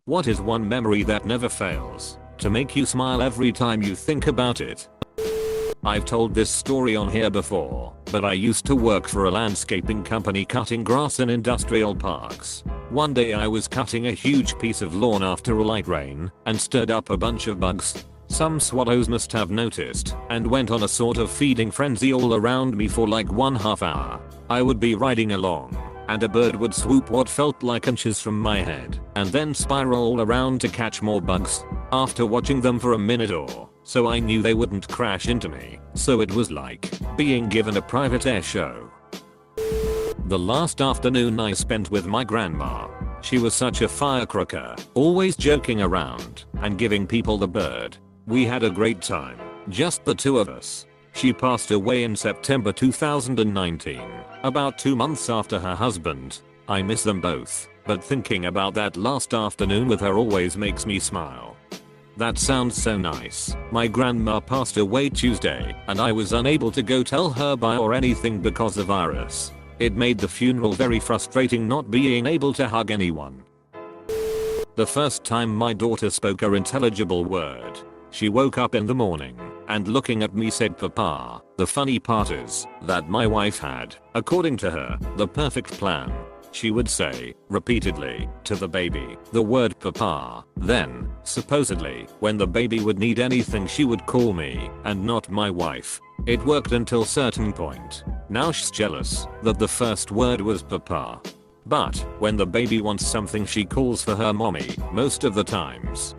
What is one memory that never fails to make you smile every time you think about it? I've told this story on here before, but I used to work for a landscaping company cutting grass in industrial parks. One day I was cutting a huge piece of lawn after a light rain and stirred up a bunch of bugs. Some swallows must have noticed and went on a sort of feeding frenzy all around me for like 1/2 hour. I would be riding along and a bird would swoop what felt like inches from my head and then spiral all around to catch more bugs. After watching them for a minute or so, I knew they wouldn't crash into me, so it was like being given a private air show. The last afternoon I spent with my grandma. She was such a firecracker, always joking around and giving people the bird. We had a great time, just the two of us. She passed away in September 2019, about 2 months after her husband. I miss them both, but thinking about that last afternoon with her always makes me smile. That sounds so nice. My grandma passed away Tuesday, and I was unable to go tell her bye or anything because of virus. It made the funeral very frustrating not being able to hug anyone. The first time my daughter spoke an intelligible word, she woke up in the morning and looking at me said "Papa." The funny part is that my wife had, according to her, the perfect plan. She would say, repeatedly, to the baby, the word "Papa." Then, supposedly, when the baby would need anything she would call me and not my wife. It worked until certain point. Now she's jealous that the first word was "Papa." But when the baby wants something she calls for her mommy most of the times.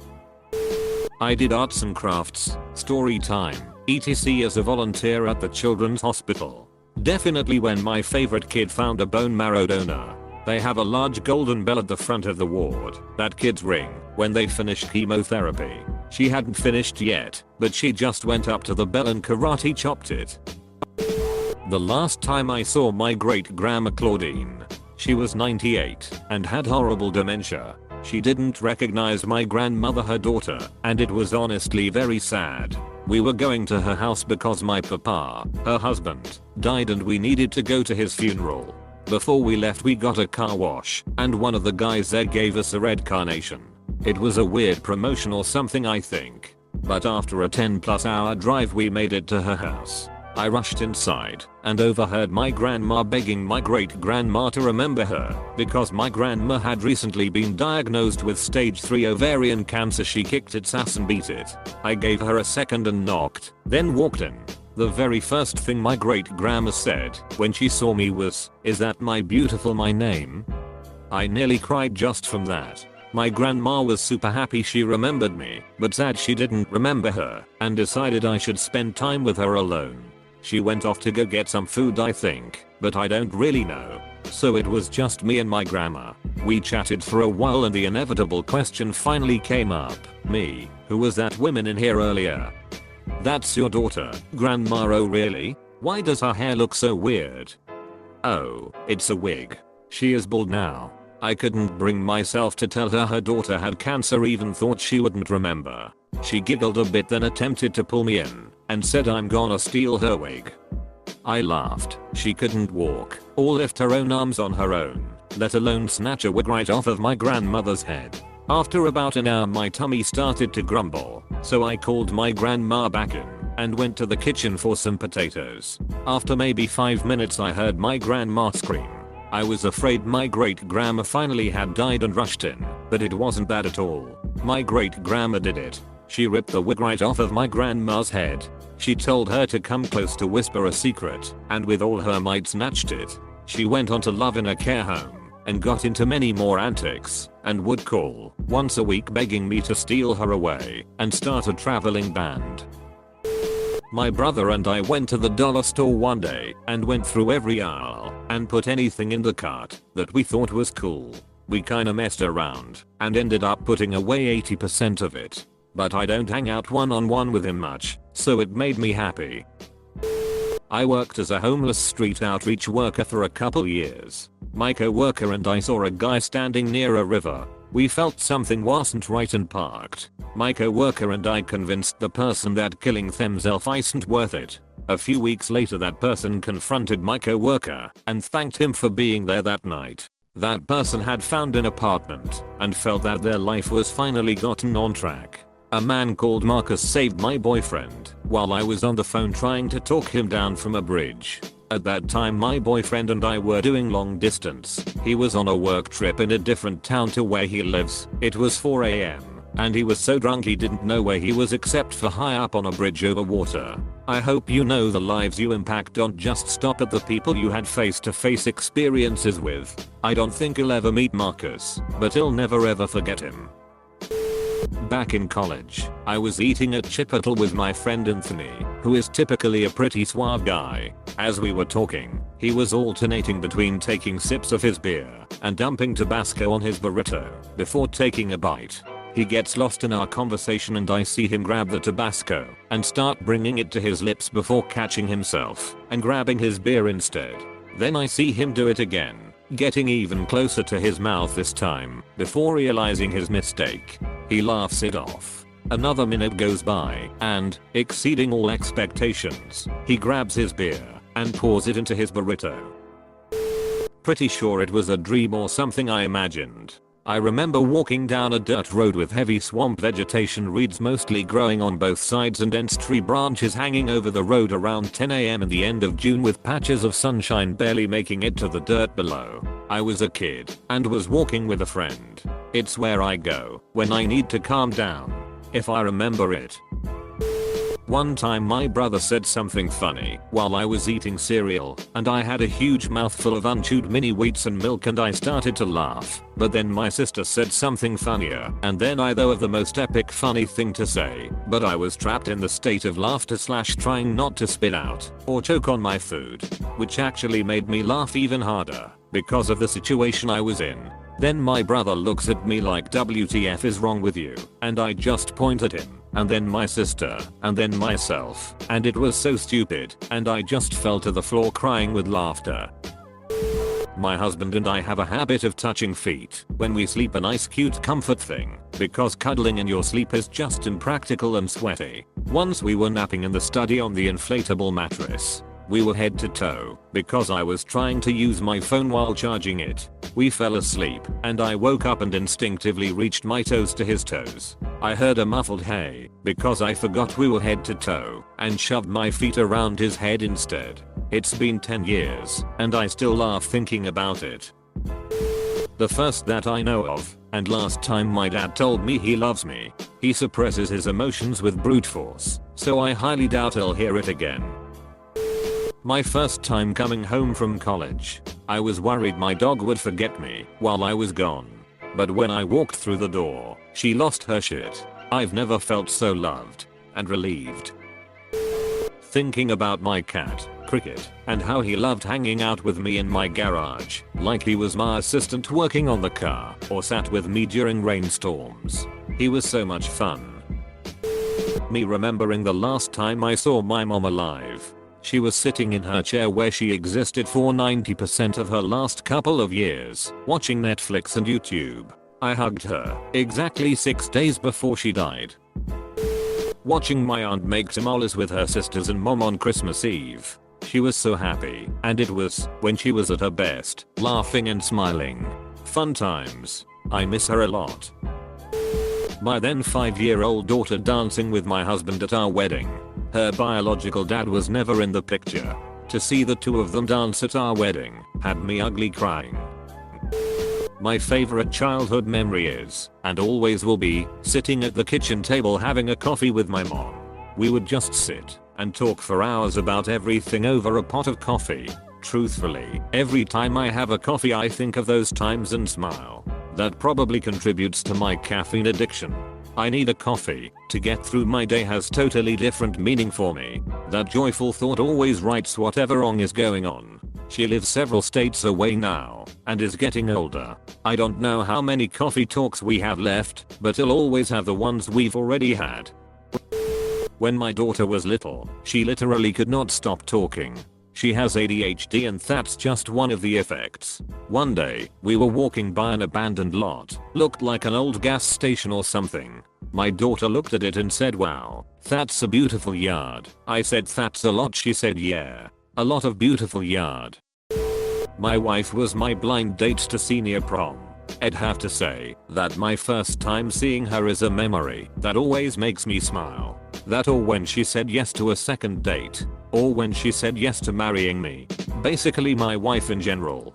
I did arts and crafts, story time, etc. as a volunteer at the children's hospital. Definitely when my favorite kid found a bone marrow donor. They have a large golden bell at the front of the ward that kids ring when they finish chemotherapy. She hadn't finished yet, but she just went up to the bell and karate chopped it. The last time I saw my great grandma Claudine, she was 98 and had horrible dementia. She didn't recognize my grandmother, her daughter, and it was honestly very sad. We were going to her house because my papa, her husband, died and we needed to go to his funeral. Before we left we got a car wash and one of the guys there gave us a red carnation. It was a weird promotion or something I think. But after a 10+ hour drive we made it to her house. I rushed inside and overheard my grandma begging my great grandma to remember her because my grandma had recently been diagnosed with stage 3 ovarian cancer. She kicked its ass and beat it. I gave her a second and knocked, then walked in. The very first thing my great grandma said when she saw me was, "Is that my beautiful my name?" I nearly cried just from that. My grandma was super happy she remembered me, but sad she didn't remember her, and decided I should spend time with her alone. She went off to go get some food I think, but I don't really know. So it was just me and my grandma. We chatted for a while and the inevitable question finally came up. "Me, who was that woman in here earlier?" "That's your daughter, Grandma." "Oh really? Why does her hair look so weird?" "Oh, it's a wig. She is bald now." I couldn't bring myself to tell her daughter had cancer, even thought she wouldn't remember. She giggled a bit then attempted to pull me in and said I'm gonna steal her wig. I laughed. She couldn't walk or lift her own arms on her own, let alone snatch a wig right off of my grandmother's head. After about an hour my tummy started to grumble, so I called my grandma back in and went to the kitchen for some potatoes. After maybe 5 minutes I heard my grandma scream. I was afraid my great grandma finally had died and rushed in, but it wasn't that at all. My great grandma did it. She ripped the wig right off of my grandma's head. She told her to come close to whisper a secret, and with all her might snatched it. She went on to live in a care home and got into many more antics and would call once a week begging me to steal her away and start a traveling band. My brother and I went to the dollar store one day and went through every aisle and put anything in the cart that we thought was cool. We kinda messed around and ended up putting away 80% of it. But I don't hang out one-on-one with him much, so it made me happy. I worked as a homeless street outreach worker for a couple years. My co-worker and I saw a guy standing near a river. We felt something wasn't right and parked. My co-worker and I convinced the person that killing themselves isn't worth it. A few weeks later that person confronted my co-worker and thanked him for being there that night. That person had found an apartment and felt that their life was finally gotten on track. A man called Marcus saved my boyfriend while I was on the phone trying to talk him down from a bridge. At that time my boyfriend and I were doing long distance. He was on a work trip in a different town to where he lives. It was 4 AM. And he was so drunk he didn't know where he was except for high up on a bridge over water. I hope you know the lives you impact don't just stop at the people you had face-to-face experiences with. I don't think you'll ever meet Marcus, but you'll never ever forget him. Back in college, I was eating at Chipotle with my friend Anthony, who is typically a pretty suave guy. As we were talking, he was alternating between taking sips of his beer and dumping Tabasco on his burrito before taking a bite. He gets lost in our conversation and I see him grab the Tabasco and start bringing it to his lips before catching himself and grabbing his beer instead. Then I see him do it again, getting even closer to his mouth this time before realizing his mistake. He laughs it off. Another minute goes by and, exceeding all expectations, he grabs his beer and pours it into his burrito. Pretty sure it was a dream or something I imagined. I remember walking down a dirt road with heavy swamp vegetation, reeds mostly growing on both sides and dense tree branches hanging over the road around 10 AM in the end of June with patches of sunshine barely making it to the dirt below. I was a kid and was walking with a friend. It's where I go when I need to calm down, if I remember it. One time my brother said something funny while I was eating cereal and I had a huge mouthful of unchewed mini wheats and milk and I started to laugh, but then my sister said something funnier and then I thought of the most epic funny thing to say, but I was trapped in the state of laughter / trying not to spit out or choke on my food, which actually made me laugh even harder because of the situation I was in. Then my brother looks at me like WTF is wrong with you, and I just point at him, and then my sister, and then myself, and it was so stupid, and I just fell to the floor crying with laughter. My husband and I have a habit of touching feet when we sleep, a nice cute comfort thing, because cuddling in your sleep is just impractical and sweaty. Once we were napping in the study on the inflatable mattress. We were head to toe because I was trying to use my phone while charging it. We fell asleep and I woke up and instinctively reached my toes to his toes. I heard a muffled hey because I forgot we were head to toe and shoved my feet around his head instead. It's been 10 years and I still laugh thinking about it. The first that I know of, and last time my dad told me he loves me. He suppresses his emotions with brute force, so I highly doubt he'll hear it again. My first time coming home from college. I was worried my dog would forget me while I was gone. But when I walked through the door, she lost her shit. I've never felt so loved and relieved. Thinking about my cat, Cricket, and how he loved hanging out with me in my garage, like he was my assistant working on the car, or sat with me during rainstorms. He was so much fun. Me remembering the last time I saw my mom alive. She was sitting in her chair where she existed for 90% of her last couple of years, watching Netflix and YouTube. I hugged her exactly 6 days before she died. Watching my aunt make tamales with her sisters and mom on Christmas Eve. She was so happy, and it was when she was at her best, laughing and smiling. Fun times. I miss her a lot. My then 5-year-old daughter dancing with my husband at our wedding. Her biological dad was never in the picture. To see the two of them dance at our wedding had me ugly crying. My favorite childhood memory is, and always will be, sitting at the kitchen table having a coffee with my mom. We would just sit and talk for hours about everything over a pot of coffee. Truthfully, every time I have a coffee I think of those times and smile. That probably contributes to my caffeine addiction. I need a coffee to get through my day has totally different meaning for me. That joyful thought always rights whatever wrong is going on. She lives several states away now and is getting older. I don't know how many coffee talks we have left, but I'll always have the ones we've already had. When my daughter was little, she literally could not stop talking. She has ADHD and that's just one of the effects. One day, we were walking by an abandoned lot, looked like an old gas station or something. My daughter looked at it and said, "Wow, that's a beautiful yard." I said, "That's a lot." She said, "Yeah, a lot of beautiful yard." My wife was my blind date to senior prom. I'd have to say that my first time seeing her is a memory that always makes me smile. That or when she said yes to a second date. Or when she said yes to marrying me. Basically my wife in general.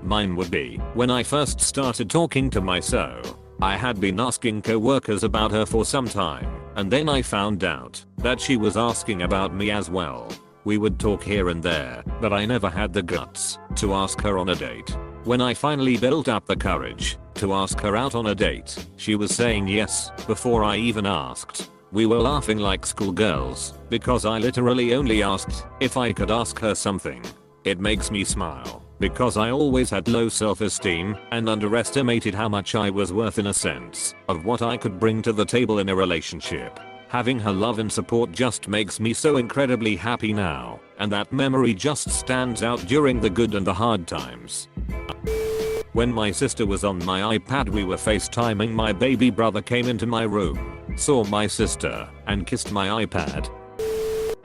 Mine would be when I first started talking to my so. I had been asking co-workers about her for some time, and then I found out that she was asking about me as well. We would talk here and there, but I never had the guts to ask her on a date. When I finally built up the courage to ask her out on a date, she was saying yes before I even asked. We were laughing like schoolgirls because I literally only asked if I could ask her something. It makes me smile because I always had low self-esteem and underestimated how much I was worth in a sense of what I could bring to the table in a relationship. Having her love and support just makes me so incredibly happy now, and that memory just stands out during the good and the hard times. When my sister was on my iPad, we were FaceTiming. My baby brother came into my room, saw my sister, and kissed my iPad.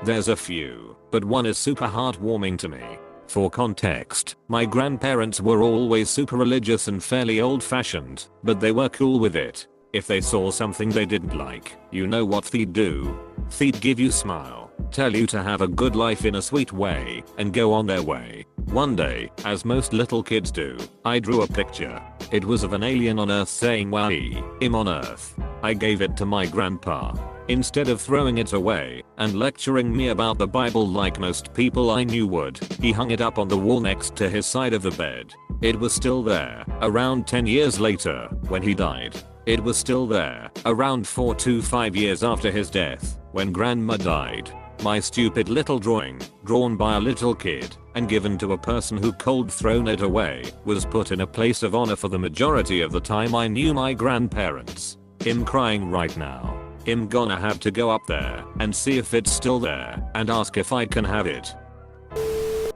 There's a few, but one is super heartwarming to me. For context, my grandparents were always super religious and fairly old-fashioned, but they were cool with it. If they saw something they didn't like, you know what they'd do? They'd give you a smile, tell you to have a good life in a sweet way, and go on their way. One day, as most little kids do, I drew a picture. It was of an alien on Earth saying "Wowee, I'm on Earth." I gave it to my grandpa. Instead of throwing it away and lecturing me about the Bible like most people I knew would, he hung it up on the wall next to his side of the bed. It was still there around 10 years later when he died. It was still there around 4 to 5 years after his death when grandma died. My stupid little drawing, drawn by a little kid and given to a person who cold thrown it away, was put in a place of honor for the majority of the time I knew my grandparents. Him crying right now. I'm gonna have to go up there and see if it's still there and ask if I can have it.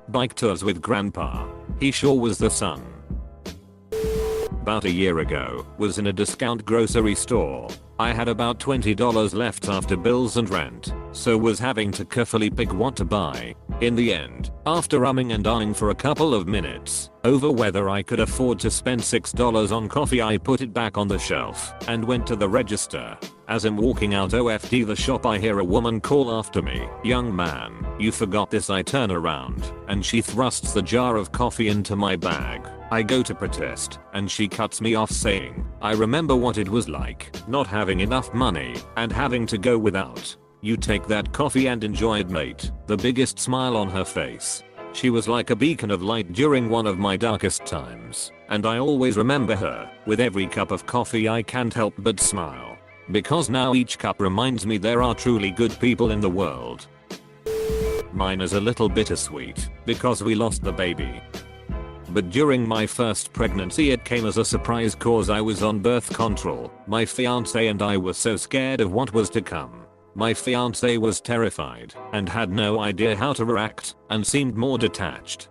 Bike tours with grandpa. He sure was the son. About a year ago, was in a discount grocery store. I had about $20 left after bills and rent, so was having to carefully pick what to buy. In the end, after umming and ahhing for a couple of minutes over whether I could afford to spend $6 on coffee, I put it back on the shelf and went to the register. As I'm walking out OFD the shop, I hear a woman call after me, "Young man, you forgot this." I turn around and she thrusts the jar of coffee into my bag. I go to protest and she cuts me off saying, "I remember what it was like not having enough money and having to go without. You take that coffee and enjoy it, mate." The biggest smile on her face. She was like a beacon of light during one of my darkest times, and I always remember her. With every cup of coffee I can't help but smile, because now each cup reminds me there are truly good people in the world. Mine is a little bittersweet because we lost the baby. But during my first pregnancy it came as a surprise cause I was on birth control. My fiance and I were so scared of what was to come. My fiance was terrified and had no idea how to react and seemed more detached.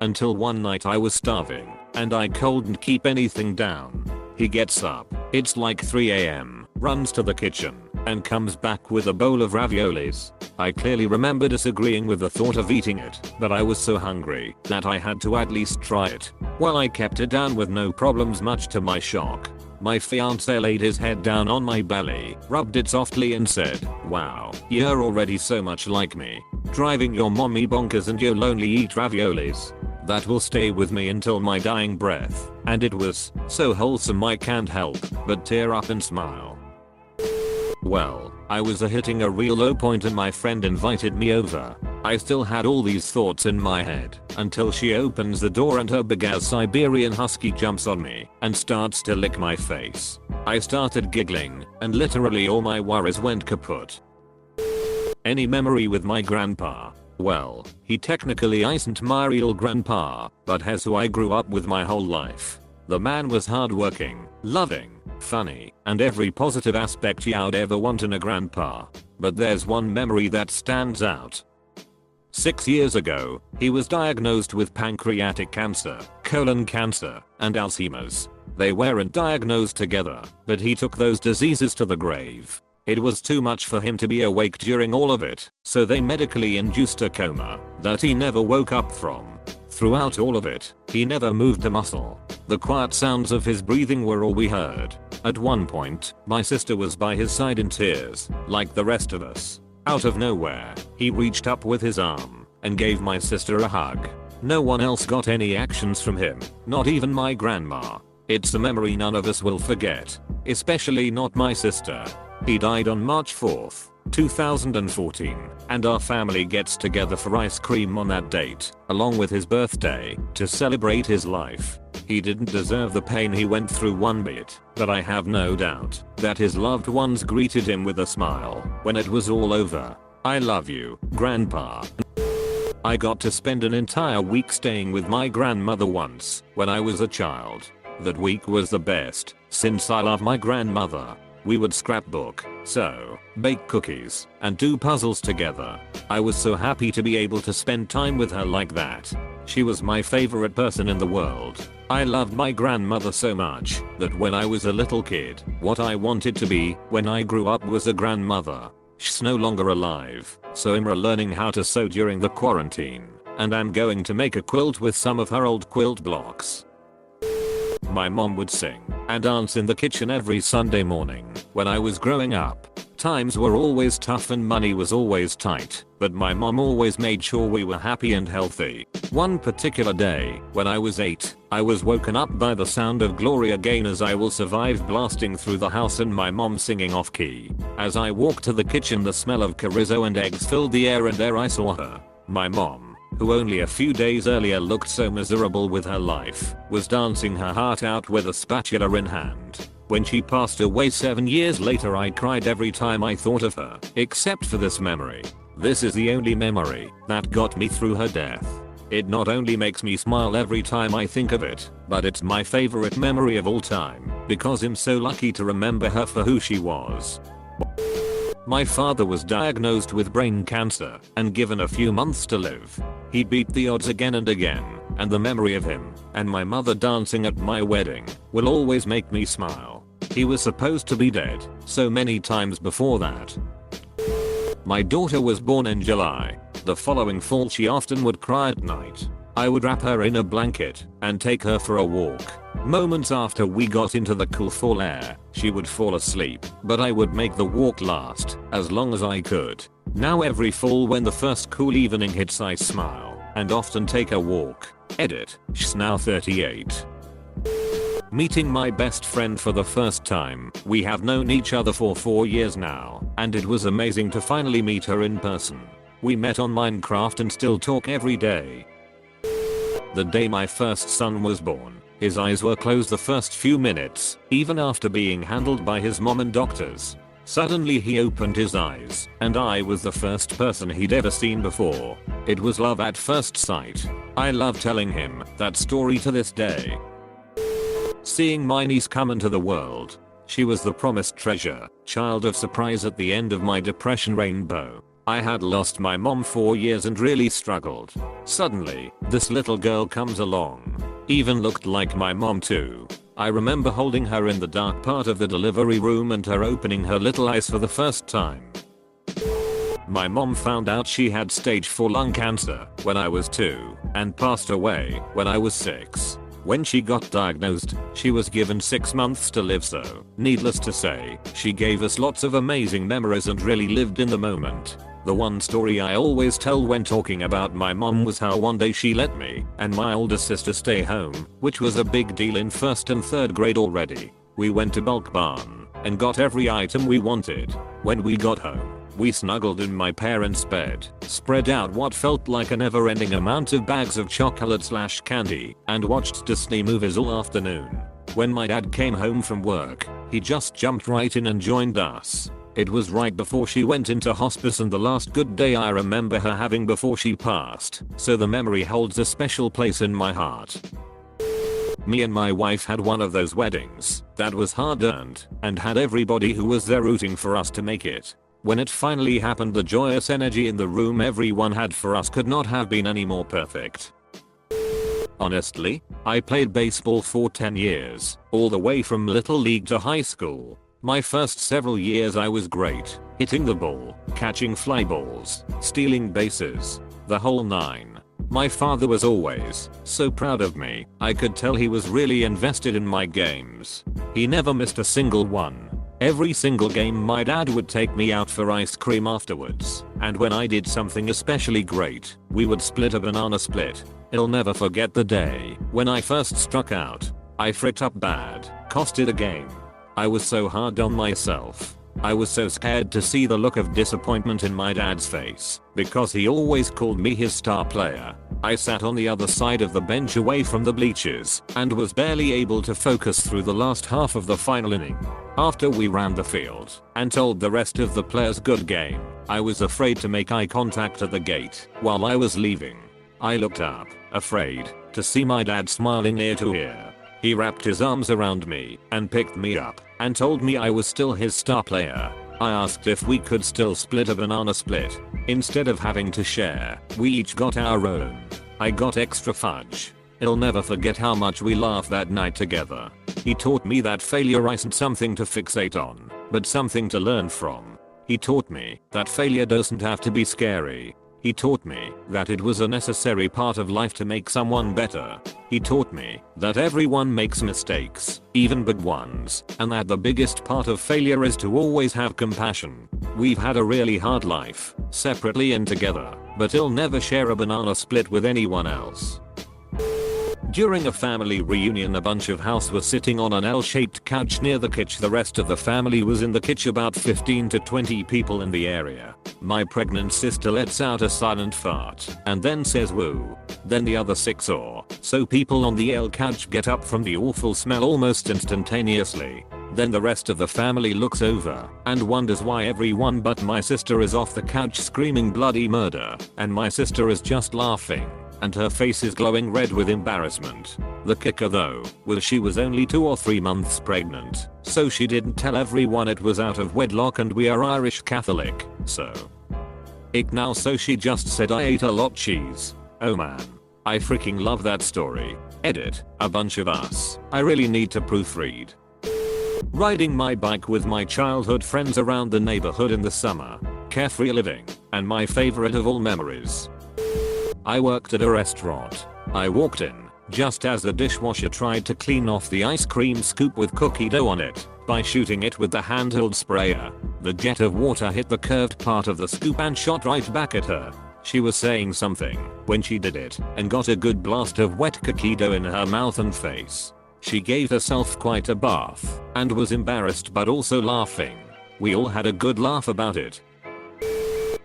Until one night I was starving and I couldn't keep anything down. He gets up, it's like 3 AM, runs to the kitchen and comes back with a bowl of raviolis. I clearly remember disagreeing with the thought of eating it, but I was so hungry that I had to at least try it. Well, I kept it down with no problems, much to my shock. My fiance laid his head down on my belly, rubbed it softly and said, "Wow, you're already so much like me. Driving your mommy bonkers and you'll only eat raviolis." That will stay with me until my dying breath, and it was so wholesome I can't help but tear up and smile. Well, I was hitting a real low point and my friend invited me over. I still had all these thoughts in my head until she opens the door and her big ass Siberian husky jumps on me and starts to lick my face. I started giggling and literally all my worries went kaput. Any memory with my grandpa? Well, he technically isn't my real grandpa, but has who I grew up with my whole life. The man was hardworking, loving, funny, and every positive aspect you'd ever want in a grandpa. But there's one memory that stands out. 6 years ago, he was diagnosed with pancreatic cancer, colon cancer, and Alzheimer's. They weren't diagnosed together, but he took those diseases to the grave. It was too much for him to be awake during all of it, so they medically induced a coma that he never woke up from. Throughout all of it, he never moved a muscle. The quiet sounds of his breathing were all we heard. At one point, my sister was by his side in tears, like the rest of us. Out of nowhere, he reached up with his arm and gave my sister a hug. No one else got any actions from him, not even my grandma. It's a memory none of us will forget, especially not my sister. He died on March 4th, 2014, and our family gets together for ice cream on that date, along with his birthday, to celebrate his life. He didn't deserve the pain he went through one bit, but I have no doubt that his loved ones greeted him with a smile when it was all over. I love you, Grandpa. I got to spend an entire week staying with my grandmother once when I was a child. That week was the best, since I love my grandmother. We would scrapbook, sew, bake cookies, and do puzzles together. I was so happy to be able to spend time with her like that. She was my favorite person in the world. I loved my grandmother so much that when I was a little kid, what I wanted to be when I grew up was a grandmother. She's no longer alive, so I'm learning how to sew during the quarantine, and I'm going to make a quilt with some of her old quilt blocks. My mom would sing and dance in the kitchen every Sunday morning when I was growing up. Times were always tough and money was always tight, but my mom always made sure we were happy and healthy. One particular day, when I was 8, I was woken up by the sound of Gloria Gaynor's I Will Survive blasting through the house and my mom singing off key. As I walked to the kitchen, the smell of chorizo and eggs filled the air, and there I saw her. My mom, who only a few days earlier looked so miserable with her life, was dancing her heart out with a spatula in hand. When she passed away 7 years later, I cried every time I thought of her, except for this memory. This is the only memory that got me through her death. It not only makes me smile every time I think of it, but it's my favorite memory of all time, because I'm so lucky to remember her for who she was. My father was diagnosed with brain cancer and given a few months to live. He beat the odds again and again, and the memory of him and my mother dancing at my wedding will always make me smile. He was supposed to be dead so many times before that. My daughter was born in July. The following fall she often would cry at night. I would wrap her in a blanket and take her for a walk. Moments after we got into the cool fall air, she would fall asleep, but I would make the walk last as long as I could. Now every fall when the first cool evening hits, I smile and often take a walk. Edit. She's now 38. Meeting my best friend for the first time. We have known each other for 4 years now, and it was amazing to finally meet her in person. We met on Minecraft and still talk every day. The day my first son was born, his eyes were closed the first few minutes, even after being handled by his mom and doctors. Suddenly he opened his eyes, and I was the first person he'd ever seen before. It was love at first sight. I love telling him that story to this day. Seeing my niece come into the world. She was the promised treasure, child of surprise at the end of my depression rainbow. I had lost my mom 4 years and really struggled. Suddenly, this little girl comes along. Even looked like my mom too. I remember holding her in the dark part of the delivery room and her opening her little eyes for the first time. My mom found out she had stage 4 lung cancer when I was 2 and passed away when I was 6. When she got diagnosed, she was given 6 months to live, so needless to say, she gave us lots of amazing memories and really lived in the moment. The one story I always tell when talking about my mom was how one day she let me and my older sister stay home, which was a big deal in 1st and 3rd grade already. We went to Bulk Barn and got every item we wanted. When we got home, we snuggled in my parents' bed, spread out what felt like a never-ending amount of bags of chocolate/candy, and watched Disney movies all afternoon. When my dad came home from work, he just jumped right in and joined us. It was right before she went into hospice and the last good day I remember her having before she passed, so the memory holds a special place in my heart. Me and my wife had one of those weddings that was hard-earned and had everybody who was there rooting for us to make it. When it finally happened, the joyous energy in the room everyone had for us could not have been any more perfect. Honestly, I played baseball for 10 years, all the way from little league to high school. My first several years I was great, hitting the ball, catching fly balls, stealing bases, the whole nine. My father was always so proud of me. I could tell he was really invested in my games. He never missed a single one. Every single game my dad would take me out for ice cream afterwards, and when I did something especially great, we would split a banana split. I'll never forget the day when I first struck out. I fricked up bad, costed a game. I was so hard on myself. I was so scared to see the look of disappointment in my dad's face, because he always called me his star player. I sat on the other side of the bench away from the bleachers, and was barely able to focus through the last half of the final inning. After we ran the field, and told the rest of the players good game, I was afraid to make eye contact at the gate while I was leaving. I looked up, afraid, to see my dad smiling ear to ear. He wrapped his arms around me and picked me up and told me I was still his star player. I asked if we could still split a banana split. Instead of having to share, we each got our own. I got extra fudge. I'll never forget how much we laughed that night together. He taught me that failure isn't something to fixate on, but something to learn from. He taught me that failure doesn't have to be scary. He taught me that it was a necessary part of life to make someone better. He taught me that everyone makes mistakes, even big ones, and that the biggest part of failure is to always have compassion. We've had a really hard life, separately and together, but he'll never share a banana split with anyone else. During a family reunion, a bunch of house were sitting on an L-shaped couch near the kitchen. The rest of the family was in the kitchen, about 15 to 20 people in the area. My pregnant sister lets out a silent fart and then says woo. Then the other 6 or so people on the L couch get up from the awful smell almost instantaneously. Then the rest of the family looks over and wonders why everyone but my sister is off the couch screaming bloody murder, and my sister is just laughing, and her face is glowing red with embarrassment. The kicker though was she was only 2 or 3 months pregnant, so she didn't tell everyone it was out of wedlock, and we are Irish Catholic, so so she just said I ate a lot cheese. Oh man. I freaking love that story. Edit, a bunch of us. I really need to proofread. Riding my bike with my childhood friends around the neighborhood in the summer. Carefree living, and my favorite of all memories. I worked at a restaurant. I walked in just as the dishwasher tried to clean off the ice cream scoop with cookie dough on it by shooting it with the handheld sprayer. The jet of water hit the curved part of the scoop and shot right back at her. She was saying something when she did it and got a good blast of wet cookie dough in her mouth and face. She gave herself quite a bath and was embarrassed but also laughing. We all had a good laugh about it.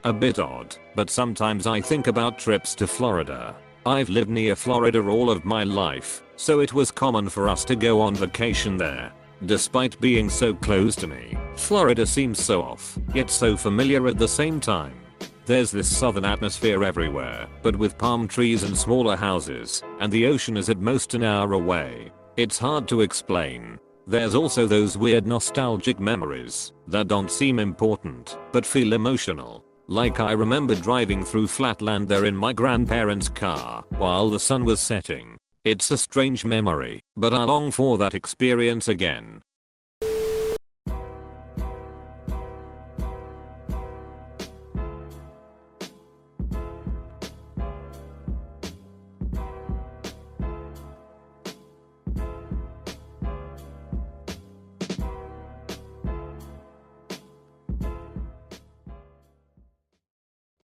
A bit odd, but sometimes I think about trips to Florida. I've lived near Florida all of my life, so it was common for us to go on vacation there. Despite being so close to me, Florida seems so off, yet so familiar at the same time. There's this southern atmosphere everywhere, but with palm trees and smaller houses, and the ocean is at most an hour away. It's hard to explain. There's also those weird nostalgic memories that don't seem important, but feel emotional. Like I remember driving through flatland there in my grandparents' car while the sun was setting. It's a strange memory, but I long for that experience again.